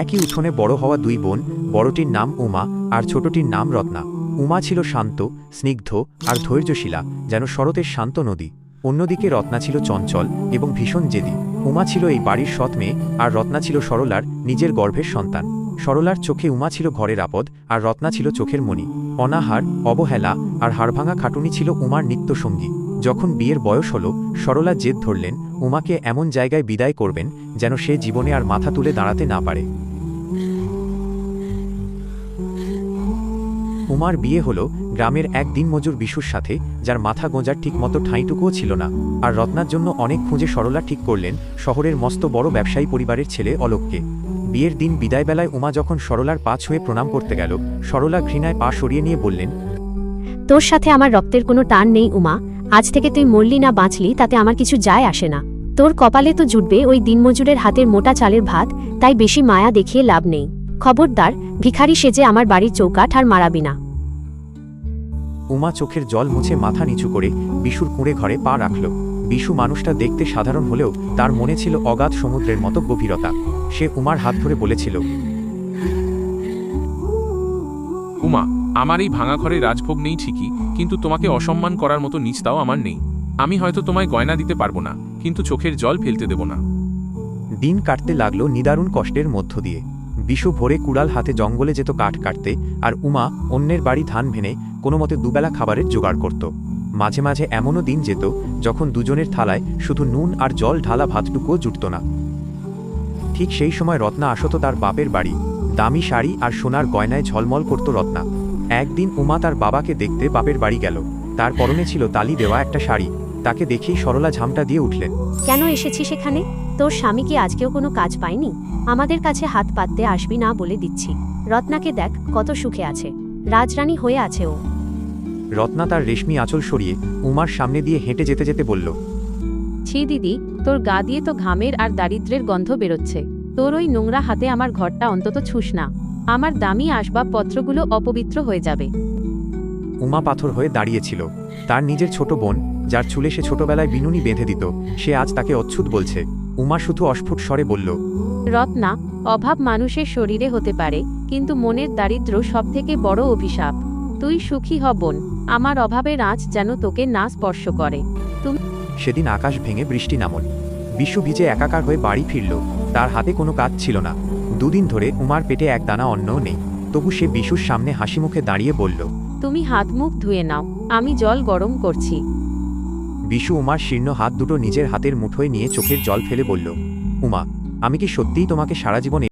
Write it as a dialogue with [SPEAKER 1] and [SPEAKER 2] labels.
[SPEAKER 1] একই উঠোনে বড় হওয়া দুই বোন, বড়টির নাম উমা আর ছোটটির নাম রত্না। উমা ছিল শান্ত, স্নিগ্ধ আর ধৈর্যশীলা, যেন শরতের শান্ত নদী। অন্যদিকে রত্না ছিল চঞ্চল এবং ভীষণ জেদি। উমা ছিল এই বাড়ির সৎ মেয়ে, আর রত্না ছিল সরলার নিজের গর্ভের সন্তান। সরলার চোখে উমা ছিল ঘরের আপদ, আর রত্না ছিল চোখের মণি। অনাহার, অবহেলা আর হাড়ভাঙা খাটুনি ছিল উমার নিত্যসঙ্গী। যখন বিয়ের বয়স হল, সরলা জেদ ধরলেন উমাকে এমন জায়গায় বিদায় করবেন যেন সে জীবনে আর মাথা তুলে দাঁড়াতে না পারে। উমার বিয়ে হল গ্রামের এক দিনমজুর বিশুর সাথে, যার মাথা গোঁজার ঠিকমতো ঠাঁইটুকুও ছিল না। আর রত্নার জন্য অনেক খুঁজে সরলা ঠিক করলেন শহরের মস্ত বড় ব্যবসায়ী পরিবারের ছেলে অলোককে। বিয়ের দিন বিদায়বেলায় উমা যখন সরলার পা ছুঁয়ে প্রণাম করতে গেল, সরলা ঘৃণায় পা সরিয়ে নিয়ে বললেন,
[SPEAKER 2] তোর সাথে আমার রক্তের কোনো টান নেই উমা। আজ থেকে তুই মরলি না বাঁচলি তাতে আমার কিছু যায় আসে না। তোর কপালে তো জুটবে ওই দিনমজুরের হাতের মোটা চালের ভাত, তাই বেশি মায়া দেখিয়ে লাভ নেই। খবরদার, ভিখারি সেজে আমার বাড়ির চৌকাঠ আর মারাবি না।
[SPEAKER 1] উমা চোখের জল মুছে মাথা নিচু করে বিশুর কুঁড়ে ঘরে পা রাখল। বিশু মানুষটা দেখতে সাধারণ হলেও তার মনে ছিল অগাধ সমুদ্রের মতো গভীরতা। সে উমার হাত ধরে বলেছিল,
[SPEAKER 3] উমা, আমার এই ভাঙা ঘরে রাজভোগ নেই ঠিকই, কিন্তু তোমাকে অসম্মান করার মতো নিচটাও আমার নেই। আমি হয়তো তোমায় গয়না দিতে পারবো না, কিন্তু চোখের জল ফেলতে দেব না।
[SPEAKER 1] দিন কাটতে লাগলো নিদারুণ কষ্টের মধ্য দিয়ে। বিশু ভোরে কুড়াল হাতে জঙ্গলে যেত কাঠ কাটতে, আর উমা অন্যের বাড়ি ধান ভেনে কোনো মতে দুবেলা খাবারের জোগাড় করত। মাঝে মাঝে এমনও দিন যেত যখন দুজনের থালায় শুধু নুন আর জল ঢালা ভাতটুকুও জুটত না। ঠিক সেই সময় রত্না আসত তার বাপের বাড়ি। দামি শাড়ি আর সোনার গয়নায় ঝলমল করত রত্না। একদিন উমা তার বাবাকে দেখতে বাপের বাড়ি গেল। তার পরনে ছিল তালি দেওয়া একটা শাড়ি। তাকে দেখেই সরলা ঝামটা দিয়ে উঠলেন।
[SPEAKER 2] কেন এসেছিস এখানে? তোর স্বামী কি আজকেও কোনো কাজ পায়নি? আমাদের কাছে হাত পাততে আসবি না বলে দিচ্ছি। রত্নাকে দেখ কত সুখে আছে, রাজরানী হয়ে আছে ও।
[SPEAKER 1] রত্না তার রেশমি আঁচল সরিয়ে উমার সামনে দিয়ে হেঁটে যেতে যেতে বলল,
[SPEAKER 4] ছি দিদি, তোর গা দিয়ে তো ঘামের আর দারিদ্র্যের গন্ধ বেরোচ্ছে। তোর ওই নোংরা হাতে আমার ঘরটা অন্তত ছুঁস না। আমার দামি আসবাবপত্রগুলো অপবিত্র হয়ে যাবে।
[SPEAKER 1] উমা পাথর হয়ে দাঁড়িয়েছিল। তার নিজের ছোট বোন, যার চুলে সে ছোটবেলায় বিনুনি বেঁধে দিত, সে আজ তাকে অচ্ছুত বলছে। উমা শুধু অস্ফুট স্বরে বলল,
[SPEAKER 4] রত্না, অভাব মানুষের শরীরে হতে পারে, কিন্তু মনের দারিদ্র্য সবথেকে বড় অভিশাপ। তুই সুখী হ বোন, আমার অভাবের আঁচ যেন তোকে না স্পর্শ করে।
[SPEAKER 1] সেদিন আকাশ ভেঙে বৃষ্টি নামল। বিশু ভিজে একাকার হয়ে বাড়ি ফিরল। তার হাতে কোনো কাজ ছিল না। দুদিন ধরে উমার পেটে এক দানা অন্নও নেই। তবু সে বিশুর সামনে হাসি মুখে দাঁড়িয়ে বলল,
[SPEAKER 4] তুমি হাত মুখ ধুয়ে নাও, আমি জল গরম করছি।
[SPEAKER 1] বিশু উমার শীর্ণ হাত দুটো নিজের হাতের মুঠোয় নিয়ে চোখের জল ফেলে বলল, উমা, আমি কি সত্যিই তোমাকে সারা জীবন